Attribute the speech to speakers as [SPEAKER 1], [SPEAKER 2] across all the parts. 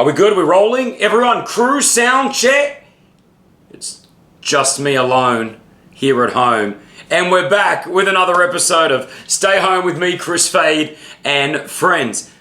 [SPEAKER 1] Are we good? Are we rolling? Everyone, crew, sound check. It's just me alone here at home. And we're back with another episode of Stay Home with me, Kris Fade, and friends.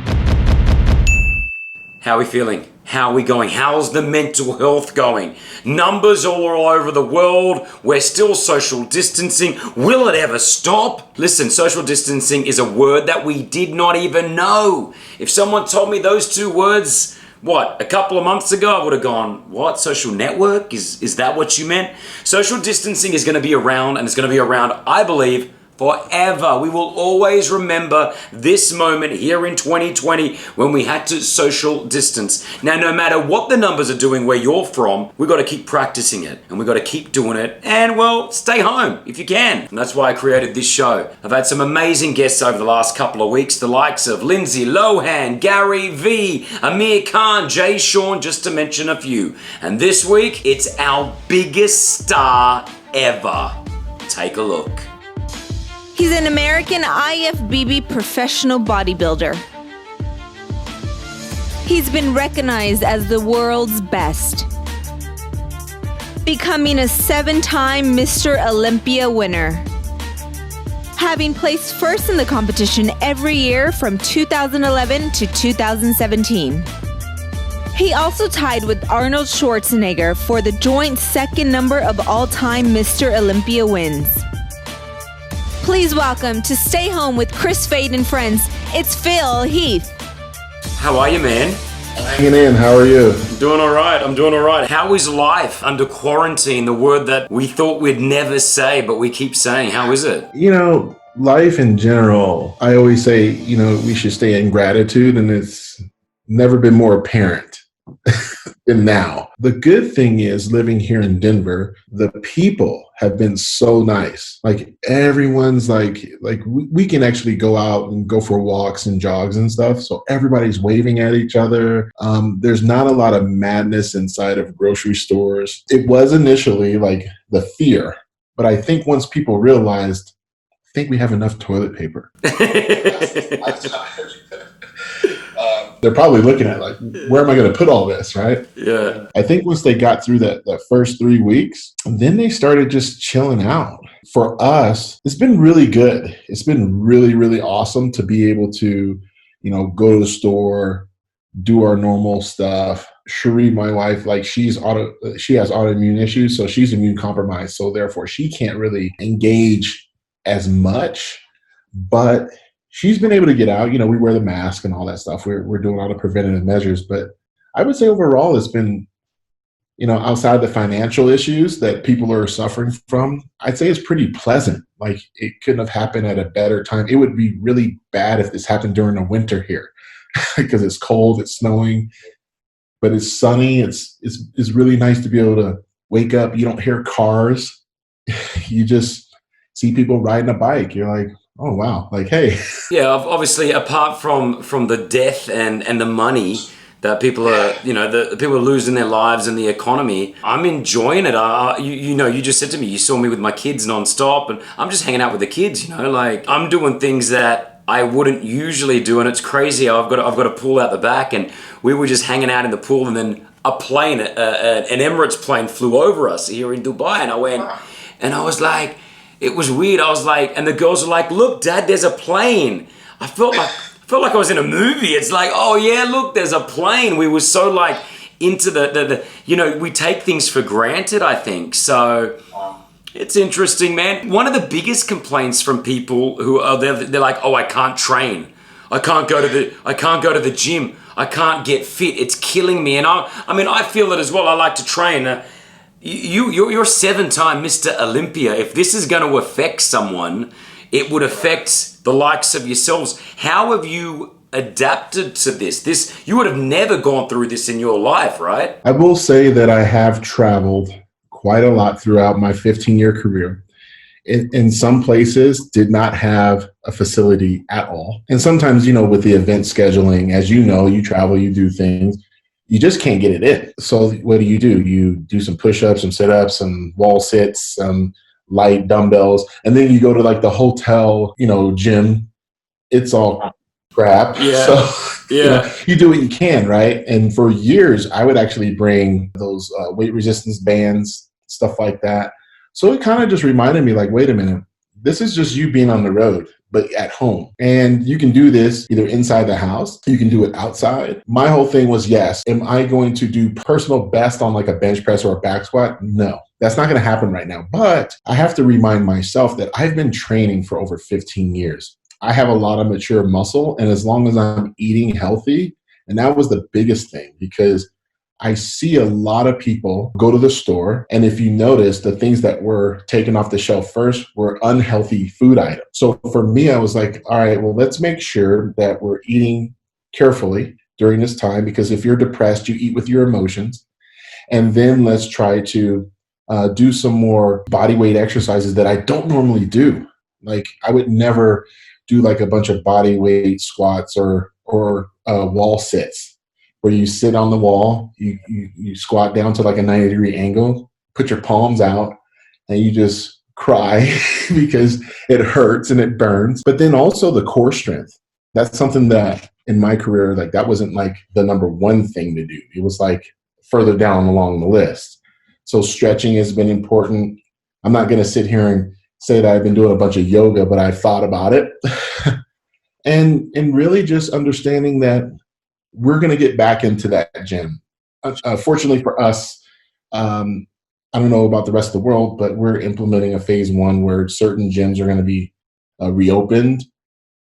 [SPEAKER 1] How are we feeling? How are we going? How's the mental health going? Numbers all over the world. We're still social distancing. Will it ever stop? Listen, social distancing is a word that we did not even know. If someone told me those two words, a couple of months ago, I would have gone, what? Social network? Is that what you meant? Social distancing is going to be around, and it's going to be around, I believe, forever. We will always remember this moment here in 2020 when we had to social distance. Now, no matter what the numbers are doing where you're from, we've got to keep practicing it and we've got to keep doing it and, well, stay home if you can. And that's why I created this show. I've had some amazing guests over the last couple of weeks, the likes of Lindsay Lohan, Gary V, Amir Khan, Jay Sean, just to mention a few. And this week, it's our biggest star ever. Take a look.
[SPEAKER 2] He's an American IFBB professional bodybuilder. He's been recognized as the world's best, becoming a 7-time Mr. Olympia winner, having placed first in the competition every year from 2011 to 2017. He also tied with Arnold Schwarzenegger for the joint second number of all-time Mr. Olympia wins. Please welcome to Stay Home with Kris Fade and Friends, it's Phil Heath.
[SPEAKER 1] How are you, man?
[SPEAKER 3] Hanging in, how are you?
[SPEAKER 1] I'm doing all right. How is life under quarantine, the word that we thought we'd never say, but we keep saying? How is it?
[SPEAKER 3] You know, life in general, I always say, we should stay in gratitude, and it's never been more apparent than now. The good thing is, living here in Denver, the people have been so nice. Like, everyone's like we can actually go out and go for walks and jogs and stuff. So everybody's waving at each other. There's not a lot of madness inside of grocery stores. It was initially like the fear, but I think once people realized, I think we have enough toilet paper. They're probably looking at like, where am I going to put all this, right?
[SPEAKER 1] Yeah.
[SPEAKER 3] I think once they got through that first 3 weeks, then they started just chilling out. For us, it's been really good. It's been really, really awesome to be able to, go to the store, do our normal stuff. Cherie, my wife, she has autoimmune issues, so she's immune compromised. So therefore, she can't really engage as much, but she's been able to get out. We wear the mask and all that stuff. We're doing all the preventative measures. But I would say overall it's been, outside the financial issues that people are suffering from, I'd say it's pretty pleasant. Like, it couldn't have happened at a better time. It would be really bad if this happened during the winter here because it's cold, it's snowing, but it's sunny. It's really nice to be able to wake up. You don't hear cars. You just see people riding a bike. You're like, oh, wow. Like, hey.
[SPEAKER 1] Yeah, obviously, apart from the death and the money that people are, the people are losing their lives and the economy, I'm enjoying it. You just said to me, you saw me with my kids nonstop, and I'm just hanging out with the kids, I'm doing things that I wouldn't usually do, and it's crazy. I've got a pool out the back, and we were just hanging out in the pool, and then a plane, an Emirates plane flew over us here in Dubai, and I went, and I was like, it was weird. I was like, and the girls were like, look, Dad, there's a plane. I felt like I was in a movie. It's like, oh yeah, look, there's a plane. We were so into the we take things for granted, I think. So it's interesting, man. One of the biggest complaints from people who are they're like, oh, I can't train. I can't go to the gym. I can't get fit. It's killing me. And I feel it as well. I like to train. You're 7-time Mr. Olympia. If this is going to affect someone, it would affect the likes of yourselves. How have you adapted to this? You would have never gone through this in your life, right?
[SPEAKER 3] I will say that I have traveled quite a lot throughout my 15-year career. In some places, did not have a facility at all. And sometimes, with the event scheduling, as you travel, you do things. You just can't get it in. So what do? You do some push-ups, some sit-ups, some wall sits, some light dumbbells, and then you go to the hotel, gym. It's all crap.
[SPEAKER 1] Yeah.
[SPEAKER 3] So you do what you can, right? And for years, I would actually bring those weight resistance bands, stuff like that. So it kind of just reminded me, like, wait a minute, this is just you being on the road, but at home. And you can do this either inside the house, you can do it outside. My whole thing was, yes, am I going to do personal best on like a bench press or a back squat? No, that's not going to happen right now. But I have to remind myself that I've been training for over 15 years. I have a lot of mature muscle, and as long as I'm eating healthy, and that was the biggest thing, because I see a lot of people go to the store, and if you notice, the things that were taken off the shelf first were unhealthy food items. So for me, I was like, all right, well, let's make sure that we're eating carefully during this time, because if you're depressed, you eat with your emotions. And then let's try to do some more body weight exercises that I don't normally do. Like, I would never do like a bunch of body weight squats or wall sits, where you sit on the wall, you squat down to like a 90-degree angle, put your palms out, and you just cry because it hurts and it burns. But then also the core strength. That's something that in my career, like, that wasn't like the number one thing to do. It was like further down along the list. So stretching has been important. I'm not going to sit here and say that I've been doing a bunch of yoga, but I've thought about it. and really just understanding that we're going to get back into that gym. Fortunately for us, I don't know about the rest of the world, but we're implementing a phase 1 where certain gyms are going to be reopened,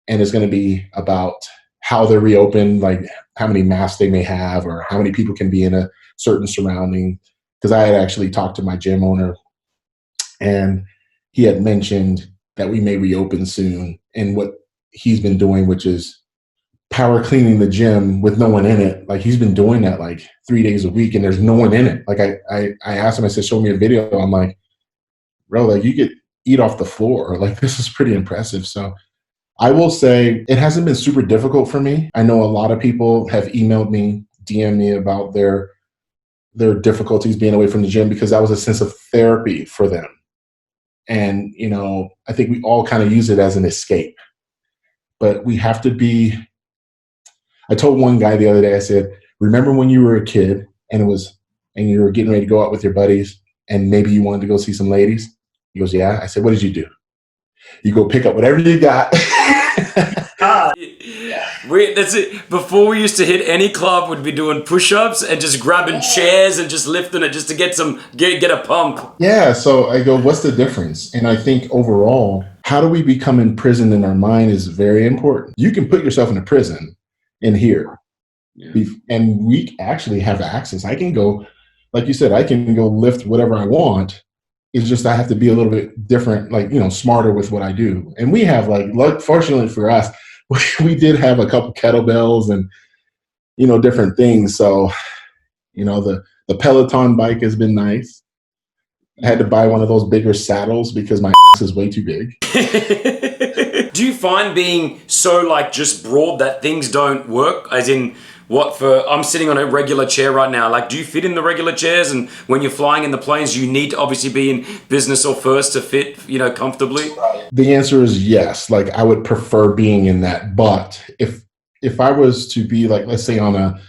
[SPEAKER 3] and it's going to be about how they're reopened, like how many masks they may have or how many people can be in a certain surrounding. Because I had actually talked to my gym owner, and he had mentioned that we may reopen soon, and what he's been doing, which is power cleaning the gym with no one in it. Like, he's been doing that like 3 days a week, and there's no one in it. Like, I asked him, I said, show me a video. I'm like, bro, like, you could eat off the floor. Like, this is pretty impressive. So I will say it hasn't been super difficult for me. I know a lot of people have emailed me, DM'd me about their difficulties being away from the gym, because that was a sense of therapy for them. And, I think we all kind of use it as an escape. But we have to be, I told one guy the other day, I said, remember when you were a kid and you were getting ready to go out with your buddies and maybe you wanted to go see some ladies? He goes, yeah. I said, what did you do? You go pick up whatever you got.
[SPEAKER 1] That's it. Before, we used to hit any club, we'd be doing push-ups and just grabbing chairs and just lifting it just to get a pump.
[SPEAKER 3] Yeah, so I go, what's the difference? And I think overall, how do we become imprisoned in our mind is very important. You can put yourself in a prison in here. Yeah. And we actually have access. I can go, like you said, I can go lift whatever I want. It's just I have to be a little bit different, like, smarter with what I do. And we have, like, fortunately for us, we did have a couple kettlebells and, different things. So, the Peloton bike has been nice. I had to buy one of those bigger saddles because my ass is way too big.
[SPEAKER 1] Do you find being so, like, just broad that things don't work? As in, I'm sitting on a regular chair right now. Like, do you fit in the regular chairs? And when you're flying in the planes, you need to obviously be in business or first to fit, comfortably?
[SPEAKER 3] The answer is yes. Like, I would prefer being in that. But if I was to be, like, let's say on a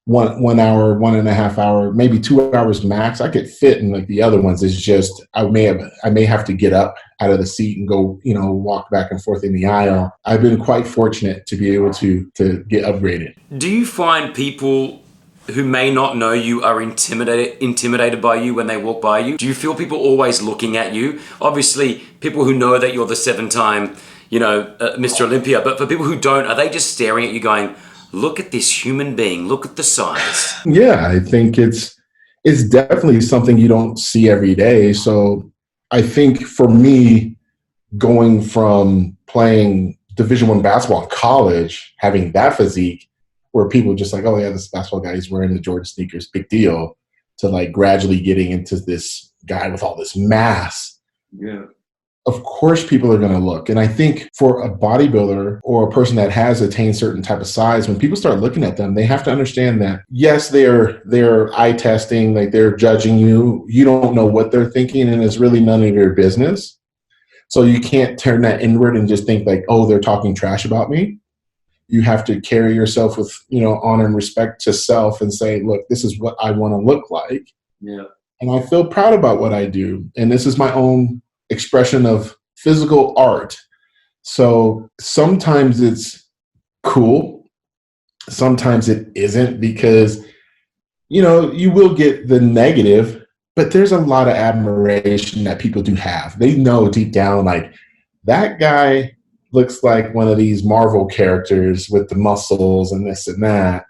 [SPEAKER 3] 1 hour, 1.5 hour, maybe 2 hours max, I could fit in, like, the other ones. It's just I may have to get up out of the seat and go, walk back and forth in the aisle. I've been quite fortunate to be able to get upgraded.
[SPEAKER 1] Do you find people who may not know you are intimidated by you when they walk by you? Do you feel people always looking at you? Obviously, people who know that you're the 7-time, Mr. Olympia, but for people who don't, are they just staring at you going, look at this human being, look at the size?
[SPEAKER 3] Yeah, I think it's definitely something you don't see every day. So I think for me, going from playing Division I basketball in college, having that physique, where people just like, oh yeah, this basketball guy, he's wearing the Jordan sneakers, big deal, to like gradually getting into this guy with all this mass.
[SPEAKER 1] Yeah.
[SPEAKER 3] Of course people are going to look. And I think for a bodybuilder or a person that has attained certain type of size, when people start looking at them, they have to understand that, yes, they're eye testing, like they're judging you. You don't know what they're thinking, and it's really none of your business. So you can't turn that inward and just think like, oh, they're talking trash about me. you have to carry yourself with, honor and respect to self and say, look, this is what I want to look like.
[SPEAKER 1] Yeah.
[SPEAKER 3] And I feel proud about what I do. And this is my own expression of physical art. So sometimes it's cool. Sometimes it isn't, because, you will get the negative, but there's a lot of admiration that people do have. They know deep down, like, that guy looks like one of these Marvel characters with the muscles and this and that.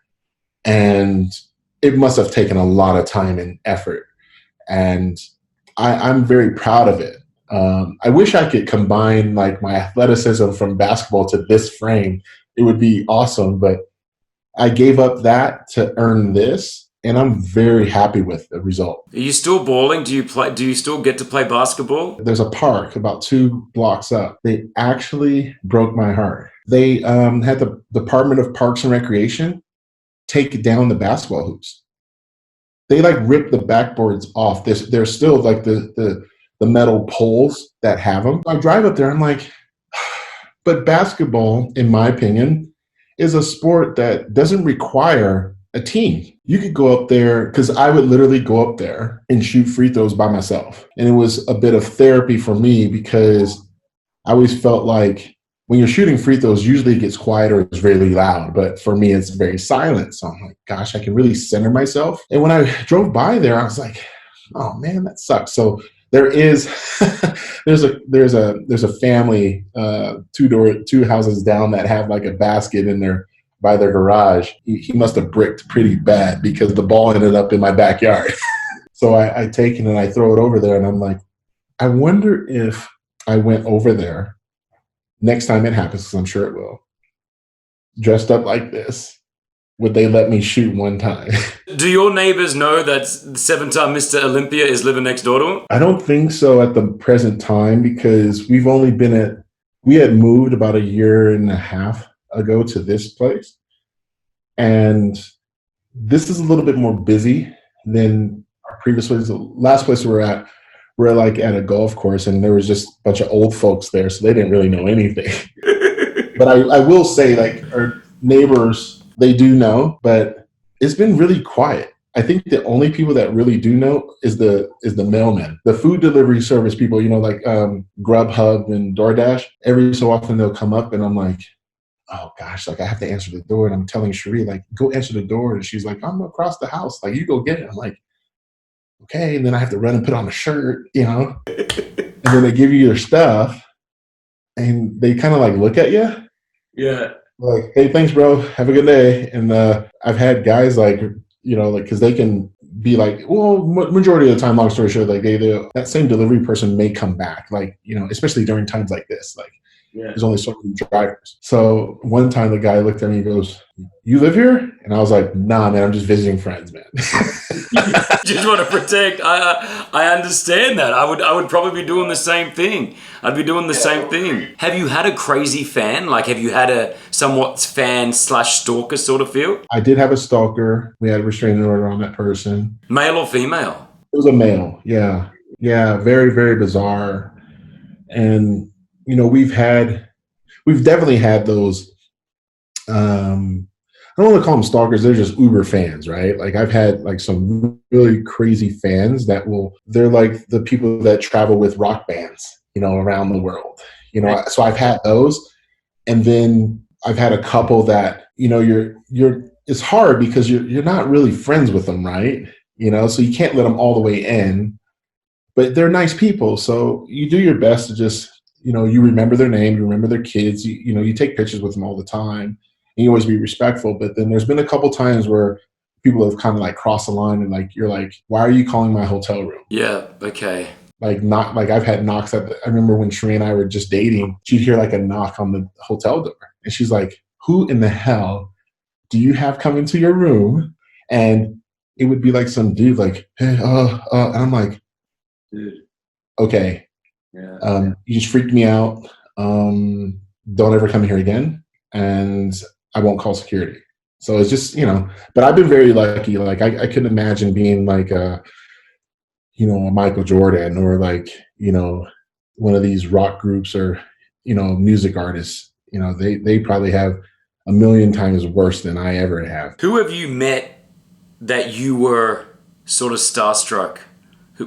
[SPEAKER 3] And it must have taken a lot of time and effort. And I'm very proud of it. I wish I could combine like my athleticism from basketball to this frame. It would be awesome, but I gave up that to earn this, and I'm very happy with the result.
[SPEAKER 1] Are you still balling? Do you still get to play basketball?
[SPEAKER 3] There's a park about 2 blocks up. They actually broke my heart. They had the Department of Parks and Recreation take down the basketball hoops. They like ripped the backboards off. There's still like the metal poles that have them. I drive up there, I'm like, but basketball, in my opinion, is a sport that doesn't require a team. You could go up there, because I would literally go up there and shoot free throws by myself. And it was a bit of therapy for me, because I always felt like when you're shooting free throws, usually it gets quiet or it's really loud. But for me, it's very silent. So I'm like, gosh, I can really center myself. And when I drove by there, I was like, oh man, that sucks. So there is, there's a family, 2 houses down, that have like a basket in there by their garage. He must have bricked pretty bad, because the ball ended up in my backyard. So I take it and I throw it over there, and I'm like, I wonder if I went over there next time it happens, because I'm sure it will, dressed up like this, would they let me shoot one time?
[SPEAKER 1] Do your neighbors know that 7-time Mr. Olympia is living next door to him?
[SPEAKER 3] I don't think so at the present time, because we had moved about 1.5 years ago to this place. And this is a little bit more busy than our previous place. The last place we're like at a golf course, and there was just a bunch of old folks there, so they didn't really know anything. But I will say, like, our neighbors, they do know, but it's been really quiet. I think the only people that really do know is the mailmen, the food delivery service people, like Grubhub and DoorDash. Every so often they'll come up, and I'm like, oh gosh, like I have to answer the door, and I'm telling Cherie, like, go answer the door, and she's like, I'm across the house, like, you go get it. I'm like, okay, and then I have to run and put on a shirt, and then they give you your stuff, and they kind of like look at you.
[SPEAKER 1] Yeah.
[SPEAKER 3] Like, hey, thanks, bro. Have a good day. And I've had guys like, like, because they can be like, well, majority of the time, long story short, like that same delivery person may come back, like, especially during times like this, like, yeah, there's only so many drivers. So one time the guy looked at me and goes, you live here? And I was like, nah, man, I'm just visiting friends, man.
[SPEAKER 1] Just want to protect. I understand that. I would probably be doing the same thing. I'd be doing the same thing. Have you had a crazy fan? Like, have you had a somewhat fan/stalker sort of feel?
[SPEAKER 3] I did have a stalker. We had a restraining order on that person.
[SPEAKER 1] Male or female? It
[SPEAKER 3] was a male. Yeah. Yeah. Very, very bizarre. And we've definitely had those, I don't want to call them stalkers. They're just Uber fans, right? Like, I've had like some really crazy fans they're like the people that travel with rock bands, around the world, so I've had those. And then I've had a couple that, it's hard because you're not really friends with them, right? So you can't let them all the way in, but they're nice people. So you do your best to just, you remember their name, you remember their kids, you take pictures with them all the time, and you always be respectful. But then there's been a couple times where people have kind of like crossed the line, and like, you're like, why are you calling my hotel room?
[SPEAKER 1] Yeah. Okay.
[SPEAKER 3] Like, not like, I've had knocks I remember when Cherie and I were just dating, she'd hear like a knock on the hotel door, and she's like, who in the hell do you have coming to your room? And it would be like some dude like, hey, and I'm like, dude, okay. Yeah. You just freaked me out. Don't ever come here again, and I won't call security. So it's just, but I've been very lucky. Like, I couldn't imagine being like a Michael Jordan, or like, one of these rock groups, or, music artists. They probably have a million times worse than I ever have.
[SPEAKER 1] Who have you met that you were sort of starstruck?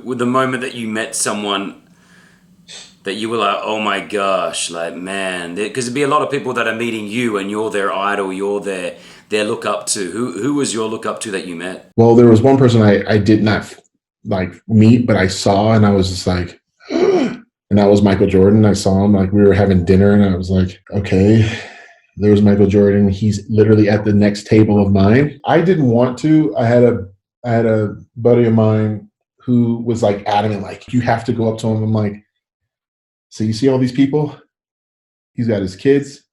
[SPEAKER 1] With the moment that you met someone that you were like, oh my gosh, like, man, because there'd be a lot of people that are meeting you and you're their idol, you're their look up to. Who was your look up to that you met?
[SPEAKER 3] Well, there was one person I did not like meet, but I saw, and I was just like, and that was Michael Jordan. I saw him, like we were having dinner, and I was like, okay, there's Michael Jordan. He's literally at the next table of mine. I didn't want to. I had a buddy of mine who was like adamant, like, you have to go up to him. I'm like, so you see all these people? He's got his kids.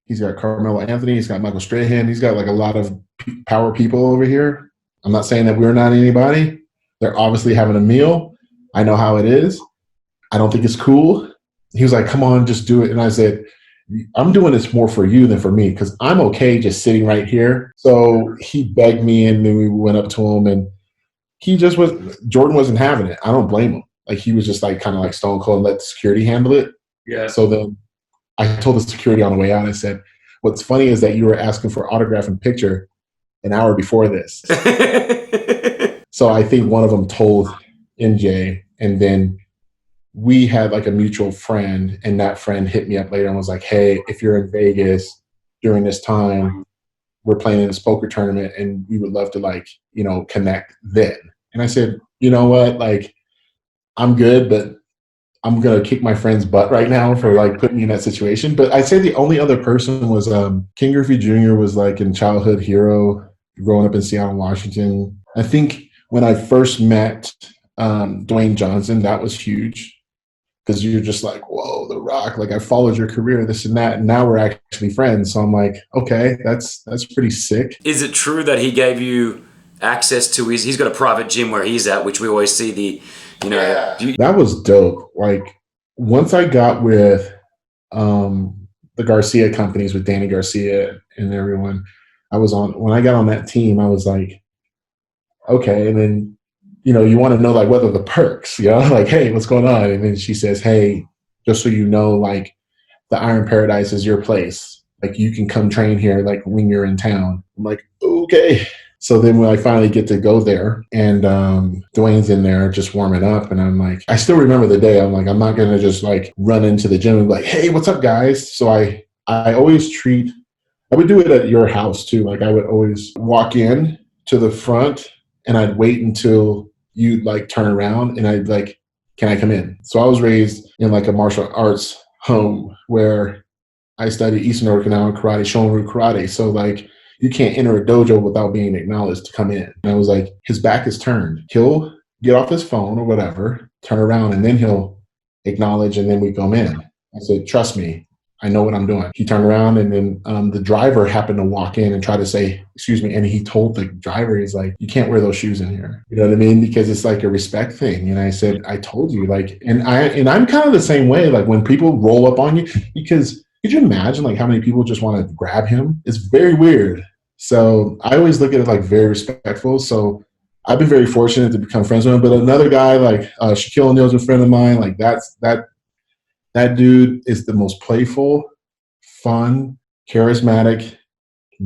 [SPEAKER 3] He's got Carmelo Anthony. He's got Michael Strahan. He's got like a lot of power people over here. I'm not saying that we're not anybody. They're obviously having a meal. I know how it is. I don't think it's cool. He was like, come on, just do it. And I said, I'm doing this more for you than for me because I'm okay just sitting right here. So he begged me, and then we went up to him, and Jordan wasn't having it. I don't blame him. Like, he was just like kind of like stone cold and let the security handle it.
[SPEAKER 1] Yeah. So
[SPEAKER 3] then I told the security on the way out, I said, what's funny is that you were asking for autograph and picture an hour before this. So I think one of them told MJ, and then we had like a mutual friend, and that friend hit me up later and was like, hey, if you're in Vegas during this time, we're playing in this poker tournament and we would love to, like, connect then. And I said, you know what, like, I'm good, but I'm going to kick my friend's butt right now for like putting me in that situation. But I'd say the only other person was King Griffey Jr. was like a childhood hero growing up in Seattle, Washington. I think when I first met Dwayne Johnson, that was huge because you're just like, whoa, The Rock, like I followed your career, this and that, and now we're actually friends. So I'm like, okay, that's pretty sick.
[SPEAKER 1] Is it true that he gave you access to he's got a private gym where he's at, which we always see
[SPEAKER 3] that was dope. Like, once I got with the Garcia companies with Danny Garcia and everyone, when I got on that team, I was like, okay. And then, you want to know like what are the perks, like, hey, what's going on? And then she says, hey, just so you know, like the Iron Paradise is your place. Like, you can come train here like when you're in town. I'm like, okay. So then when I finally get to go there, and Dwayne's in there just warming up, and I'm like, I still remember the day. I'm like, I'm not going to just like run into the gym and be like, hey, what's up, guys? So I always I would do it at your house too. Like, I would always walk in to the front and I'd wait until you'd like turn around and I'd like, can I come in? So I was raised in like a martial arts home where I studied Eastern Okinawan karate, Shorin karate. So like, you can't enter a dojo without being acknowledged to come in. And I was like, his back is turned. He'll get off his phone or whatever, turn around, and then he'll acknowledge, and then we come in. I said, trust me, I know what I'm doing. He turned around, and then the driver happened to walk in and try to say, excuse me. And he told the driver, he's like, you can't wear those shoes in here. You know what I mean? Because it's like a respect thing. And I said, I told you, like, and I'm kind of the same way. Like, when people roll up on you, because could you imagine like how many people just want to grab him? It's very weird. So I always look at it like very respectful. So I've been very fortunate to become friends with him. But another guy like Shaquille O'Neal's a friend of mine. Like, that dude is the most playful, fun, charismatic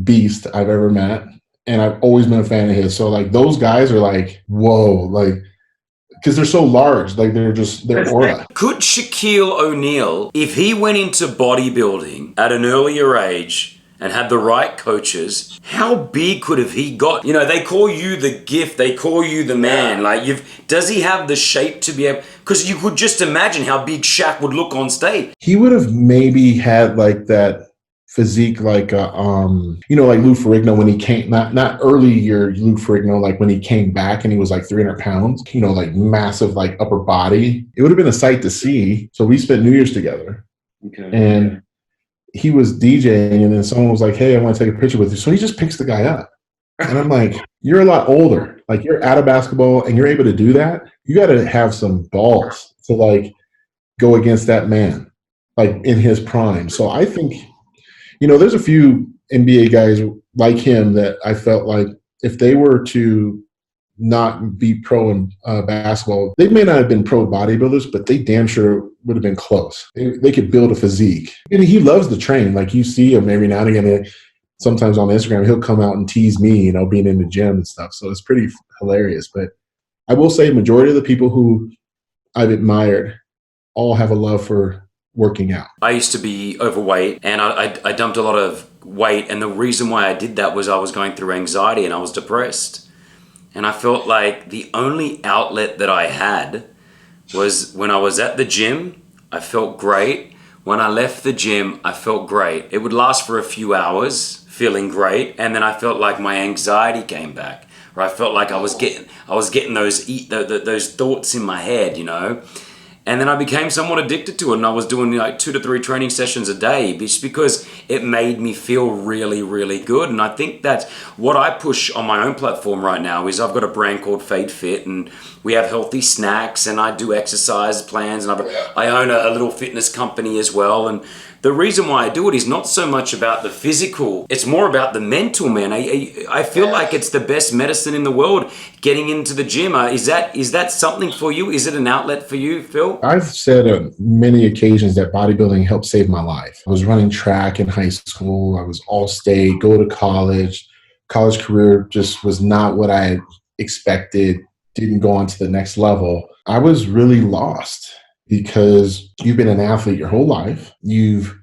[SPEAKER 3] beast I've ever met. And I've always been a fan of his. So like, those guys are like, whoa, like, because they're so large, like their aura.
[SPEAKER 1] Could Shaquille O'Neal, if he went into bodybuilding at an earlier age and had the right coaches, how big could have he got? They call you the gift, they call you the man. Like, does he have the shape to be able? Because you could just imagine how big Shaq would look on stage.
[SPEAKER 3] He would have maybe had like that physique, like like Lou Ferrigno when he came, not early year Lou Ferrigno, like when he came back and he was like 300 pounds, like massive, like upper body. It would have been a sight to see. So we spent New Year's together. Okay. And he was DJing, and then someone was like, hey, I want to take a picture with you. So he just picks the guy up. And I'm like, you're a lot older. Like, you're out of basketball and you're able to do that. You got to have some balls to like go against that man, like in his prime. So I think, there's a few NBA guys like him that I felt like if they were to not be pro in basketball, they may not have been pro bodybuilders, but they damn sure would have been close. They could build a physique. And he loves to train. Like, you see him every now and again. sometimes on Instagram, he'll come out and tease me, you know, being in the gym and stuff. So it's pretty hilarious. But I will say majority of the people who I've admired all have a love for working out.
[SPEAKER 1] I used to be overweight, and I dumped a lot of weight. And the reason why I did that was I was going through anxiety and I was depressed. And I felt like the only outlet that I had was when I was at the gym, I felt great. When I left the gym, I felt great. It would last for a few hours, feeling great, and then I felt like my anxiety came back, or I felt like I was getting those thoughts in my head, you know. And then I became somewhat addicted to it, and I was doing like 2 to 3 training sessions a day just because it made me feel really, really good. And I think that's what I push on my own platform right now is I've got a brand called Fade Fit, and we have healthy snacks, and I do exercise plans, and I own a little fitness company as well. And the reason why I do it is not so much about the physical, it's more about the mental, man. I feel like it's the best medicine in the world, getting into the gym. Is that something for you? Is it an outlet for you, Phil?
[SPEAKER 3] I've said on many occasions that bodybuilding helped save my life. I was running track in high school. I was all state, go to college. College career just was not what I had expected, didn't go on to the next level. I was really lost because you've been an athlete your whole life. You've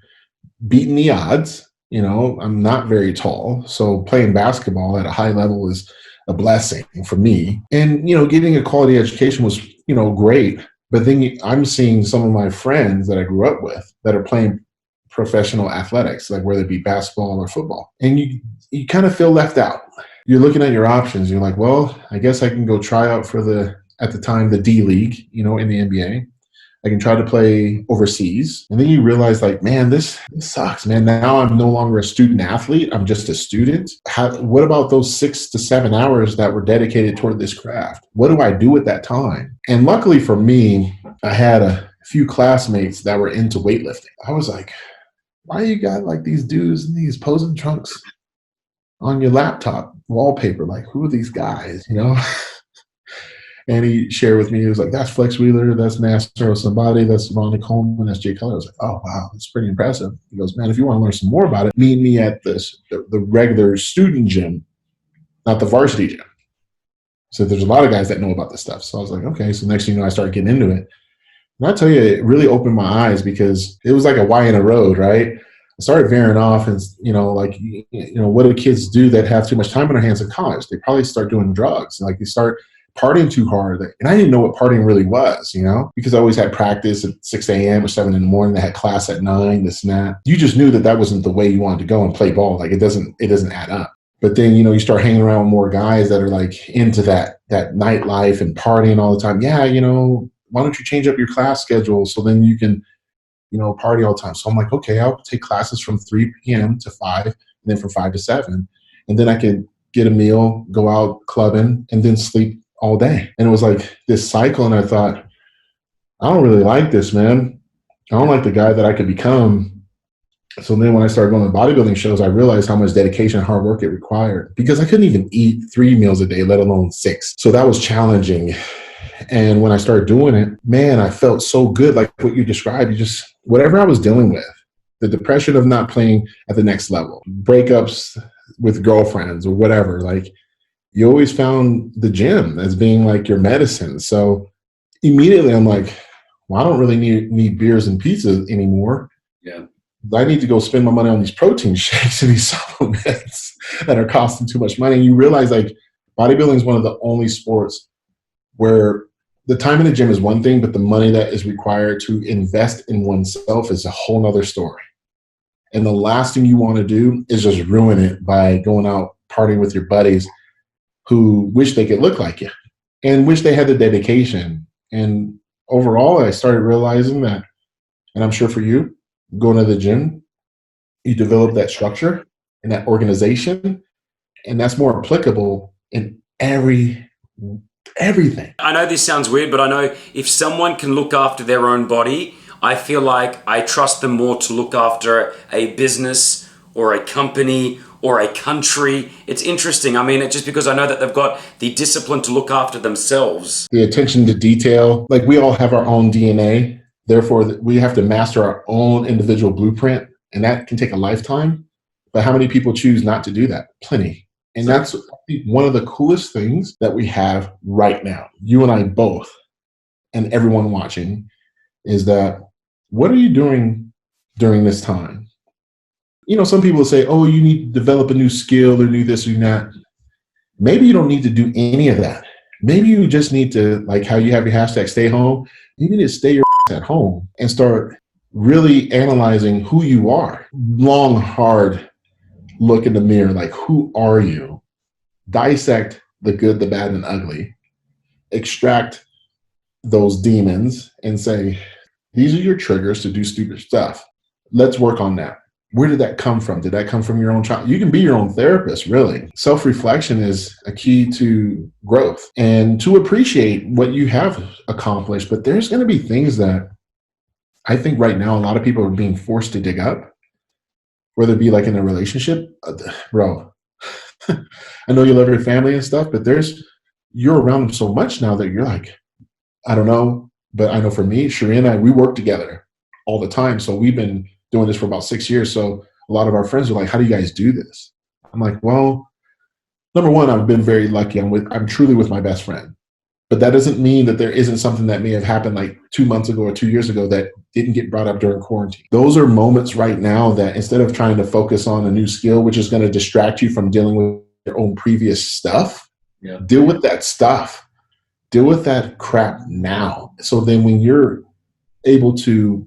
[SPEAKER 3] beaten the odds. You know, I'm not very tall. So playing basketball at a high level is a blessing for me. And, you know, getting a quality education was, you know, great. But then I'm seeing some of my friends that I grew up with that are playing professional athletics, like whether it be basketball or football. And you kind of feel left out. You're looking at your options. You're like, well, I guess I can go try out for at the time, the D League, you know, in the NBA. I can try to play overseas. And then you realize like, man, this sucks, man. Now I'm no longer a student athlete. I'm just a student. What about those 6 to 7 hours that were dedicated toward this craft? What do I do at that time? And luckily for me, I had a few classmates that were into weightlifting. I was like, why you got like these dudes in these posing trunks on your laptop wallpaper? Like, who are these guys, you know? And he shared with me, he was like, that's Flex Wheeler, that's Nasser somebody, that's Ronnie Coleman, that's Jay Cutler. I was like, oh, wow, that's pretty impressive. He goes, man, if you want to learn some more about it, meet me at the regular student gym, not the varsity gym. So there's a lot of guys that know about this stuff. So I was like, okay. So next thing you know, I started getting into it. And I'll tell you, it really opened my eyes because it was like a Y in a road, right? I started veering off and, you know, like, you know, what do kids do that have too much time on their hands in college? They probably start doing drugs. Like they start partying too hard. And I didn't know what partying really was, you know, because I always had practice at 6 a.m. or 7 in the morning. I had class at 9, this and that. You just knew that wasn't the way you wanted to go and play ball. Like it doesn't add up. But then, you know, you start hanging around with more guys that are like into that nightlife and partying all the time. Yeah, you know, why don't you change up your class schedule so then you can, you know, party all the time. So I'm like, okay, I'll take classes from 3 p.m. to 5 and then from 5 to 7. And then I could get a meal, go out clubbing, and then sleep all day. And it was like this cycle. And I thought, I don't really like this, man. I don't like the guy that I could become. So then when I started going to bodybuilding shows, I realized how much dedication and hard work it required because I couldn't even eat 3 meals a day, let alone 6. So that was challenging. And when I started doing it, man, I felt so good. Like what you described, whatever I was dealing with, the depression of not playing at the next level, breakups with girlfriends or whatever, like you always found the gym as being like your medicine. So immediately I'm like, well, I don't really need beers and pizza anymore.
[SPEAKER 1] Yeah.
[SPEAKER 3] I need to go spend my money on these protein shakes and these supplements that are costing too much money. And you realize like bodybuilding is one of the only sports where the time in the gym is one thing, but the money that is required to invest in oneself is a whole nother story. And the last thing you want to do is just ruin it by going out partying with your buddies who wish they could look like you and wish they had the dedication. And overall, I started realizing that, and I'm sure for you, going to the gym, you develop that structure and that organization, and that's more applicable in everything.
[SPEAKER 1] I know this sounds weird, but I know if someone can look after their own body, I feel like I trust them more to look after a business or a company or a country. It's interesting. I mean, it's just because I know that they've got the discipline to look after themselves.
[SPEAKER 3] The attention to detail, like we all have our own DNA. Therefore, we have to master our own individual blueprint, and that can take a lifetime. But how many people choose not to do that? Plenty. And that's I think, one of the coolest things that we have right now, you and I both, and everyone watching, is that what are you doing during this time? You know, some people say, oh, you need to develop a new skill or do this or that. Maybe you don't need to do any of that. Maybe you just need to, like how you have your hashtag stay home, you need to stay your at home and start really analyzing who you are. Long, hard look in the mirror, like who are you? Dissect the good, the bad, and ugly. Extract those demons and say, these are your triggers to do stupid stuff. Let's work on that. Where did that come from? Did that come from your own child? You can be your own therapist, really. Self-reflection is a key to growth and to appreciate what you have accomplished. But there's going to be things that I think right now a lot of people are being forced to dig up, whether it be like in a relationship. Bro, I know you love your family and stuff, but you're around them so much now that you're like, I don't know. But I know for me, Sheree and I, we work together all the time. So we've been doing this for about 6 years. So a lot of our friends are like, how do you guys do this? I'm like, well, number one, I've been very lucky. I'm truly with my best friend. But that doesn't mean that there isn't something that may have happened like 2 months ago or 2 years ago that didn't get brought up during quarantine. Those are moments right now that instead of trying to focus on a new skill, which is going to distract you from dealing with your own previous stuff, deal with that stuff. Deal with that crap now. So then when you're able to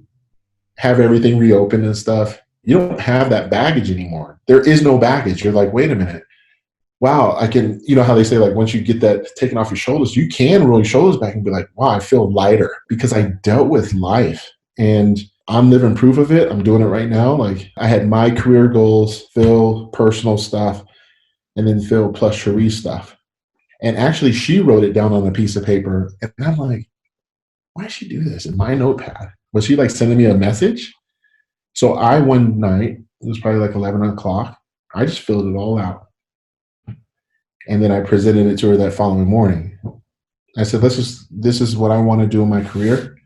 [SPEAKER 3] have everything reopened and stuff, you don't have that baggage anymore. There is no baggage. You're like, wait a minute. Wow, I can, you know how they say, like, once you get that taken off your shoulders, you can roll your shoulders back and be like, wow, I feel lighter because I dealt with life and I'm living proof of it. I'm doing it right now. Like, I had my career goals, Phil, personal stuff, and then Phil plus Sheree stuff. And actually, she wrote it down on a piece of paper. And I'm like, why did she do this in my notepad? Was she like sending me a message? So one night, it was probably like 11 o'clock, I just filled it all out. And then I presented it to her that following morning. I said, this is what I want to do in my career.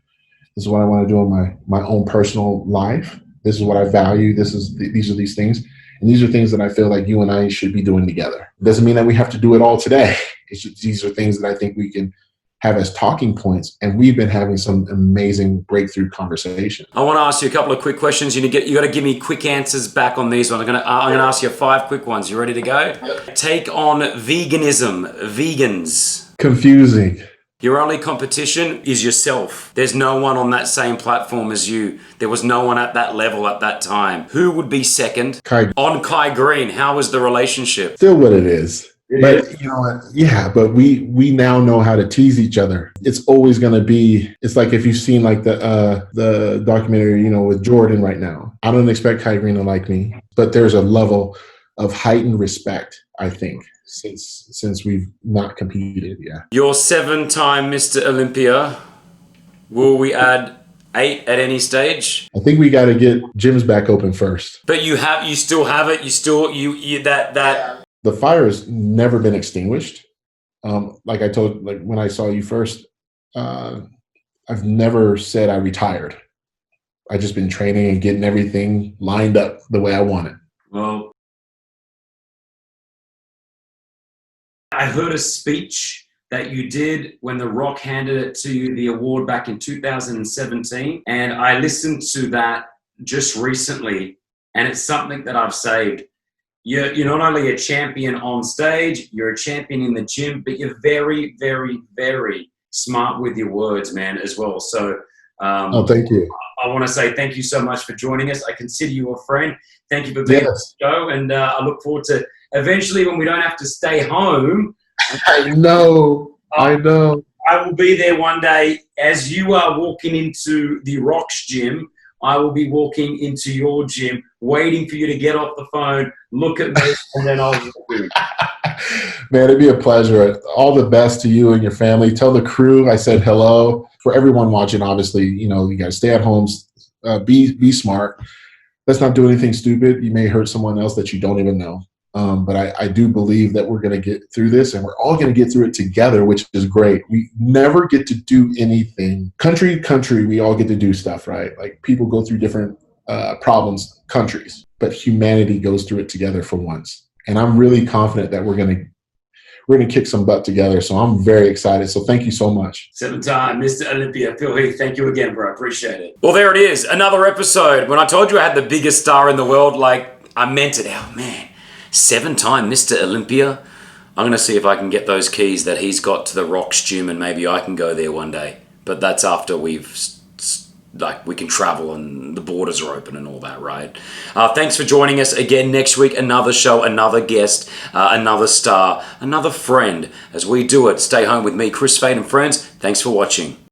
[SPEAKER 3] This is what I want to do in my own personal life. This is what I value. These are these things. And these are things that I feel like you and I should be doing together. It doesn't mean that we have to do it all today. These are things that I think we can have as talking points. And we've been having some amazing breakthrough conversations.
[SPEAKER 1] I want to ask you a couple of quick questions. You got to give me quick answers back on these ones. I'm going to ask you 5 quick ones. You ready to go? Yep. Take on veganism. Vegans.
[SPEAKER 3] Confusing.
[SPEAKER 1] Your only competition is yourself. There's no one on that same platform as you. There was no one at that level at that time. Who would be second? On Kai Green, how was the relationship? Still
[SPEAKER 3] what it is. But you know what? Yeah, but we now know how to tease each other. It's always going to be, it's like if you've seen like the documentary, you know, with Jordan right now. I don't expect Kai Green to like me, but there's a level of heightened respect, I think, since we've not competed. Yeah.
[SPEAKER 1] You're 7-time Mr. Olympia. Will we add 8 at any stage?
[SPEAKER 3] I think we got to get gyms back open first.
[SPEAKER 1] But you still have it. That.
[SPEAKER 3] The fire has never been extinguished. Like I told, like when I saw you first, I've never said I retired. I've just been training and getting everything lined up the way I want it.
[SPEAKER 1] Well, I heard a speech that you did when The Rock handed it to you, the award back in 2017. And I listened to that just recently, and it's something that I've saved. You're not only a champion on stage, you're a champion in the gym, but you're very, very, very smart with your words, man, as well. So
[SPEAKER 3] thank you.
[SPEAKER 1] I want to say thank you so much for joining us. I consider you a friend. Thank you for being on the show. And I look forward to eventually when we don't have to stay home.
[SPEAKER 3] I know. I
[SPEAKER 1] will be there one day as you are walking into the Rock's gym. I will be walking into your gym, waiting for you to get off the phone, look at me, and then I'll walk in.
[SPEAKER 3] Man, it'd be a pleasure. All the best to you and your family. Tell the crew I said hello. For everyone watching, obviously, you know, you got to stay at home, be smart. Let's not do anything stupid. You may hurt someone else that you don't even know. But I do believe that we're going to get through this, and we're all going to get through it together, which is great. We never get to do anything. Country, we all get to do stuff, right? Like people go through different problems, countries. but humanity goes through it together for once. And I'm really confident that we're gonna kick some butt together. So I'm very excited. So thank you so much.
[SPEAKER 1] 7-time Mr. Olympia, Phil Heath. Thank you again, bro. Appreciate it. Well, there it is. Another episode. When I told you I had the biggest star in the world, like, I meant it. Oh, man. 7-time Mr. Olympia. I'm going to see if I can get those keys that he's got to the Rock's gym, and maybe I can go there one day. But that's after we can travel and the borders are open and all that, right? Thanks for joining us again next week. Another show, another guest, another star, another friend. As we do it, stay home with me, Kris Fade and friends. Thanks for watching.